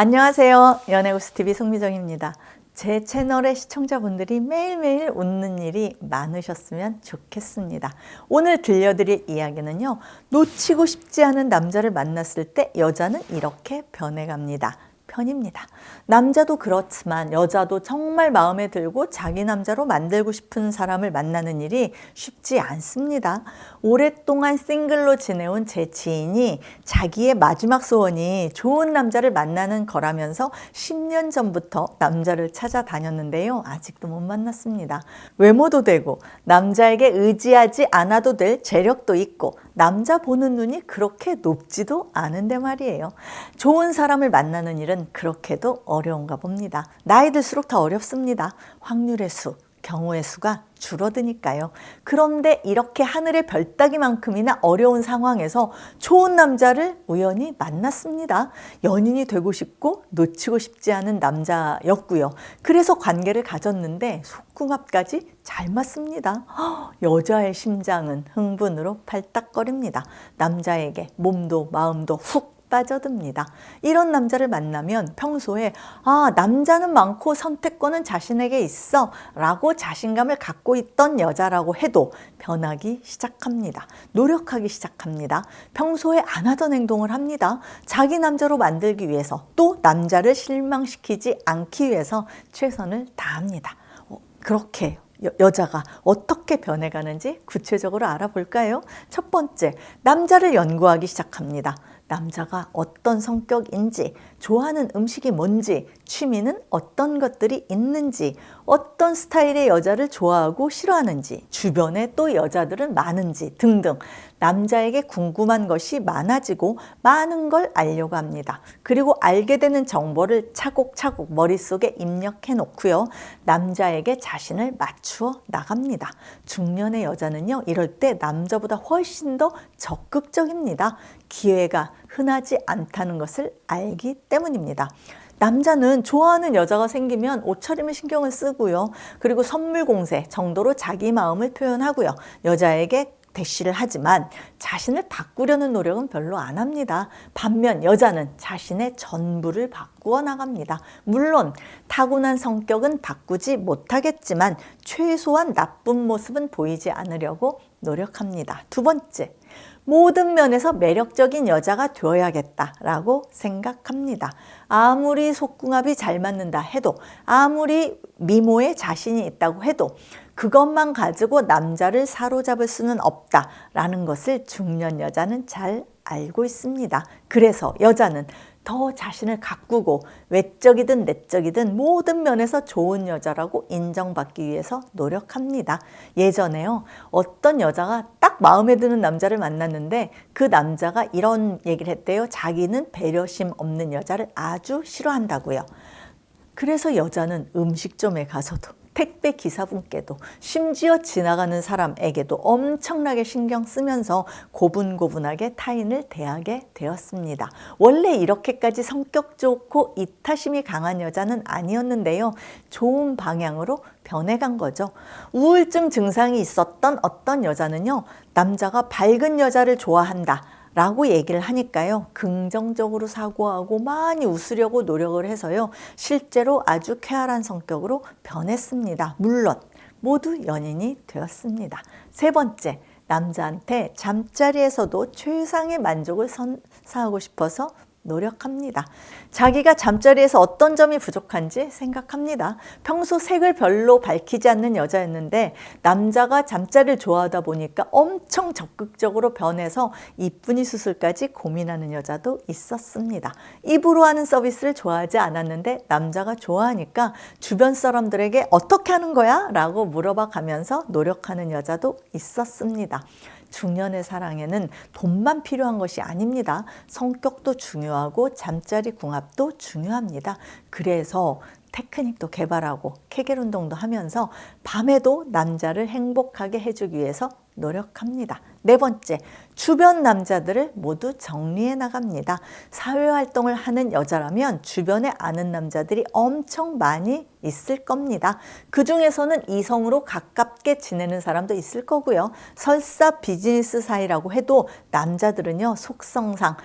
안녕하세요. 연애구스TV 송미정입니다. 제 채널의 시청자분들이 매일매일 웃는 일이 많으셨으면 좋겠습니다. 오늘 들려드릴 이야기는요. 놓치고 싶지 않은 남자를 만났을 때 여자는 이렇게 변해갑니다. 편입니다. 남자도 그렇지만 여자도 정말 마음에 들고 자기 남자로 만들고 싶은 사람을 만나는 일이 쉽지 않습니다. 오랫동안 싱글로 지내온 제 지인이 자기의 마지막 소원이 좋은 남자를 만나는 거라면서 10년 전부터 남자를 찾아다녔는데요. 아직도 못 만났습니다. 외모도 되고 남자에게 의지하지 않아도 될 재력도 있고 남자 보는 눈이 그렇게 높지도 않은데 말이에요. 좋은 사람을 만나는 일은 그렇게도 어려운가 봅니다. 나이 들수록 더 어렵습니다. 확률의 수, 경우의 수가 줄어드니까요. 그런데 이렇게 하늘의 별 따기만큼이나 어려운 상황에서 좋은 남자를 우연히 만났습니다. 연인이 되고 싶고 놓치고 싶지 않은 남자였고요. 그래서 관계를 가졌는데 속궁합까지 잘 맞습니다. 여자의 심장은 흥분으로 팔딱거립니다. 남자에게 몸도 마음도 훅 빠져듭니다. 이런 남자를 만나면 평소에 남자는 많고 선택권은 자신에게 있어 라고 자신감을 갖고 있던 여자라고 해도 변하기 시작합니다. 노력하기 시작합니다. 평소에 안 하던 행동을 합니다. 자기 남자로 만들기 위해서 또 남자를 실망시키지 않기 위해서 최선을 다합니다. 그렇게 여자가 어떻게 변해가는지 구체적으로 알아볼까요? 첫 번째, 남자를 연구하기 시작합니다. 남자가 어떤 성격인지, 좋아하는 음식이 뭔지, 취미는 어떤 것들이 있는지, 어떤 스타일의 여자를 좋아하고 싫어하는지, 주변에 또 여자들은 많은지 등등 남자에게 궁금한 것이 많아지고 많은 걸 알려고 합니다. 그리고 알게 되는 정보를 차곡차곡 머릿속에 입력해 놓고요. 남자에게 자신을 맞추어 나갑니다. 중년의 여자는요, 이럴 때 남자보다 훨씬 더 적극적입니다. 기회가 흔하지 않다는 것을 알기 때문입니다. 남자는 좋아하는 여자가 생기면 옷차림에 신경을 쓰고요. 그리고 선물 공세 정도로 자기 마음을 표현하고요. 여자에게 대시를 하지만 자신을 바꾸려는 노력은 별로 안 합니다. 반면 여자는 자신의 전부를 바꾸어 나갑니다. 물론 타고난 성격은 바꾸지 못하겠지만 최소한 나쁜 모습은 보이지 않으려고 노력합니다. 두 번째, 모든 면에서 매력적인 여자가 되어야겠다라고 생각합니다. 아무리 속궁합이 잘 맞는다 해도, 아무리 미모에 자신이 있다고 해도 그것만 가지고 남자를 사로잡을 수는 없다라는 것을 중년 여자는 잘 알고 있습니다. 그래서 여자는 더 자신을 가꾸고 외적이든 내적이든 모든 면에서 좋은 여자라고 인정받기 위해서 노력합니다. 예전에요, 어떤 여자가 딱 마음에 드는 남자를 만났는데 그 남자가 이런 얘기를 했대요. 자기는 배려심 없는 여자를 아주 싫어한다고요. 그래서 여자는 음식점에 가서도 택배 기사분께도 심지어 지나가는 사람에게도 엄청나게 신경 쓰면서 고분고분하게 타인을 대하게 되었습니다. 원래 이렇게까지 성격 좋고 이타심이 강한 여자는 아니었는데요. 좋은 방향으로 변해간 거죠. 우울증 증상이 있었던 어떤 여자는요, 남자가 밝은 여자를 좋아한다 라고 얘기를 하니까요, 긍정적으로 사고하고 많이 웃으려고 노력을 해서요, 실제로 아주 쾌활한 성격으로 변했습니다. 물론 모두 연인이 되었습니다. 세 번째, 남자한테 잠자리에서도 최상의 만족을 선사하고 싶어서 노력합니다. 자기가 잠자리에서 어떤 점이 부족한지 생각합니다. 평소 색을 별로 밝히지 않는 여자였는데 남자가 잠자리를 좋아하다 보니까 엄청 적극적으로 변해서 이쁜이 수술까지 고민하는 여자도 있었습니다. 입으로 하는 서비스를 좋아하지 않았는데 남자가 좋아하니까 주변 사람들에게 어떻게 하는 거야? 라고 물어봐 가면서 노력하는 여자도 있었습니다. 중년의 사랑에는 돈만 필요한 것이 아닙니다. 성격도 중요하고 잠자리 궁합도 중요합니다. 그래서 테크닉도 개발하고 케겔 운동도 하면서 밤에도 남자를 행복하게 해주기 위해서 노력합니다. 네 번째, 주변 남자들을 모두 정리해 나갑니다. 사회활동을 하는 여자라면 주변에 아는 남자들이 엄청 많이 있을 겁니다. 그 중에서는 이성으로 가깝게 지내는 사람도 있을 거고요. 설사 비즈니스 사이라고 해도 남자들은요, 속성상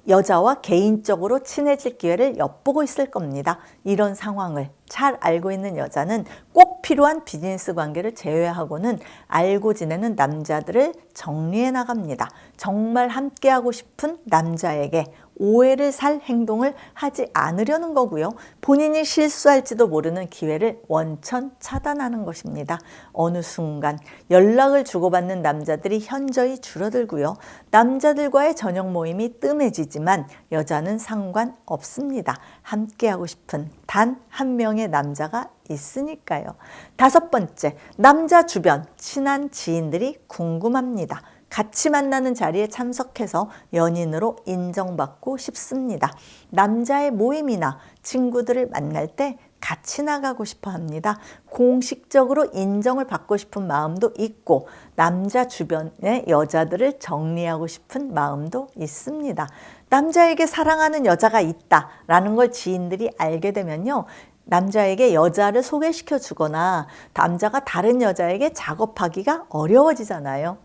여자와 개인적으로 친해질 기회를 엿보고 있을 겁니다. 이런 상황을 잘 알고 있는 여자는 꼭 필요한 비즈니스 관계를 제외하고는 알고 지내는 남자들을 정리해 나갑니다. 정말 함께하고 싶은 남자에게 오해를 살 행동을 하지 않으려는 거고요. 본인이 실수할지도 모르는 기회를 원천 차단하는 것입니다. 어느 순간 연락을 주고받는 남자들이 현저히 줄어들고요. 남자들과의 저녁 모임이 뜸해지지만 여자는 상관없습니다. 함께하고 싶은 단 한 명의 남자가 있으니까요. 5번째, 남자 주변 친한 지인들이 궁금합니다. 같이 만나는 자리에 참석해서 연인으로 인정받고 싶습니다. 남자의 모임이나 친구들을 만날 때 같이 나가고 싶어 합니다. 공식적으로 인정을 받고 싶은 마음도 있고 남자 주변의 여자들을 정리하고 싶은 마음도 있습니다. 남자에게 사랑하는 여자가 있다라는 걸 지인들이 알게 되면요. 남자에게 여자를 소개시켜 주거나 남자가 다른 여자에게 작업하기가 어려워지잖아요.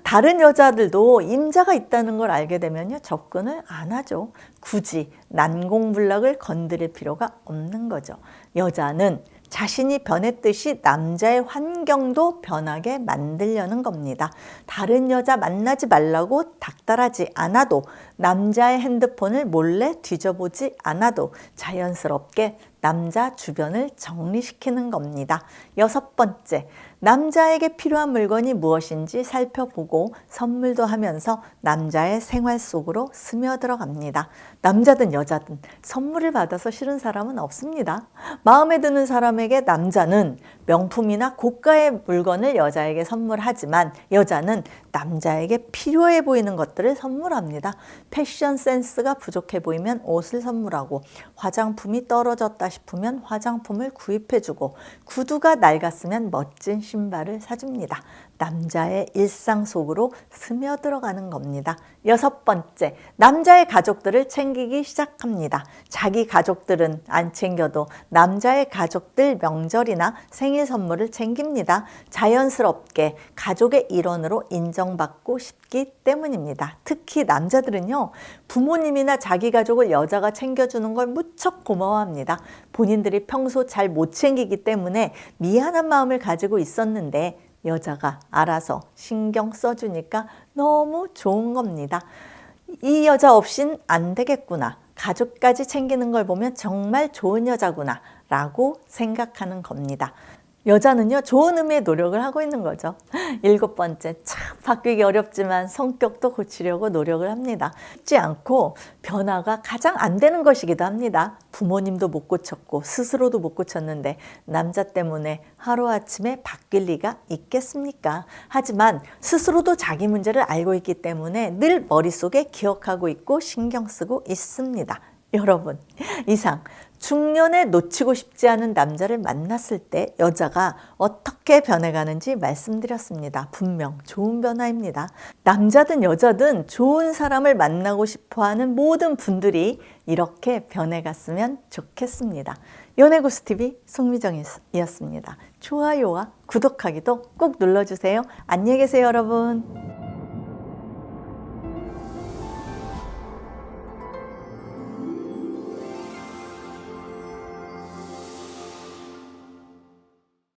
다른 여자들도 임자가 있다는 걸 알게 되면요. 접근을 안 하죠. 굳이 난공불락을 건드릴 필요가 없는 거죠. 여자는 자신이 변했듯이 남자의 환경도 변하게 만들려는 겁니다. 다른 여자 만나지 말라고 닥달하지 않아도 남자의 핸드폰을 몰래 뒤져보지 않아도 자연스럽게 남자 주변을 정리시키는 겁니다. 6번째, 남자에게 필요한 물건이 무엇인지 살펴보고 선물도 하면서 남자의 생활 속으로 스며들어갑니다. 남자든 여자든 선물을 받아서 싫은 사람은 없습니다. 마음에 드는 사람에게 남자는 명품이나 고가의 물건을 여자에게 선물하지만 여자는 남자에게 필요해 보이는 것들을 선물합니다. 패션 센스가 부족해 보이면 옷을 선물하고 화장품이 떨어졌다 싶으면 화장품을 구입해주고 구두가 낡았으면 멋진 신발을 사줍니다. 남자의 일상 속으로 스며들어가는 겁니다. 6번째, 남자의 가족들을 챙기기 시작합니다. 자기 가족들은 안 챙겨도 남자의 가족들 명절이나 생일 선물을 챙깁니다. 자연스럽게 가족의 일원으로 인정받고 싶기 때문입니다. 특히 남자들은요, 부모님이나 자기 가족을 여자가 챙겨주는 걸 무척 고마워합니다. 본인들이 평소 잘 못 챙기기 때문에 미안한 마음을 가지고 있었는데 여자가 알아서 신경 써주니까 너무 좋은 겁니다. 이 여자 없인 안 되겠구나. 가족까지 챙기는 걸 보면 정말 좋은 여자구나 라고 생각하는 겁니다. 여자는요, 좋은 의미의 노력을 하고 있는 거죠. 7번째, 참 바뀌기 어렵지만 성격도 고치려고 노력을 합니다. 쉽지 않고 변화가 가장 안 되는 것이기도 합니다. 부모님도 못 고쳤고 스스로도 못 고쳤는데 남자 때문에 하루아침에 바뀔 리가 있겠습니까? 하지만 스스로도 자기 문제를 알고 있기 때문에 늘 머릿속에 기억하고 있고 신경 쓰고 있습니다. 여러분, 이상 중년에 놓치고 싶지 않은 남자를 만났을 때 여자가 어떻게 변해가는지 말씀드렸습니다. 분명 좋은 변화입니다. 남자든 여자든 좋은 사람을 만나고 싶어하는 모든 분들이 이렇게 변해갔으면 좋겠습니다. 연애고수TV 송미정이었습니다. 좋아요와 구독하기도 꼭 눌러주세요. 안녕히 계세요, 여러분.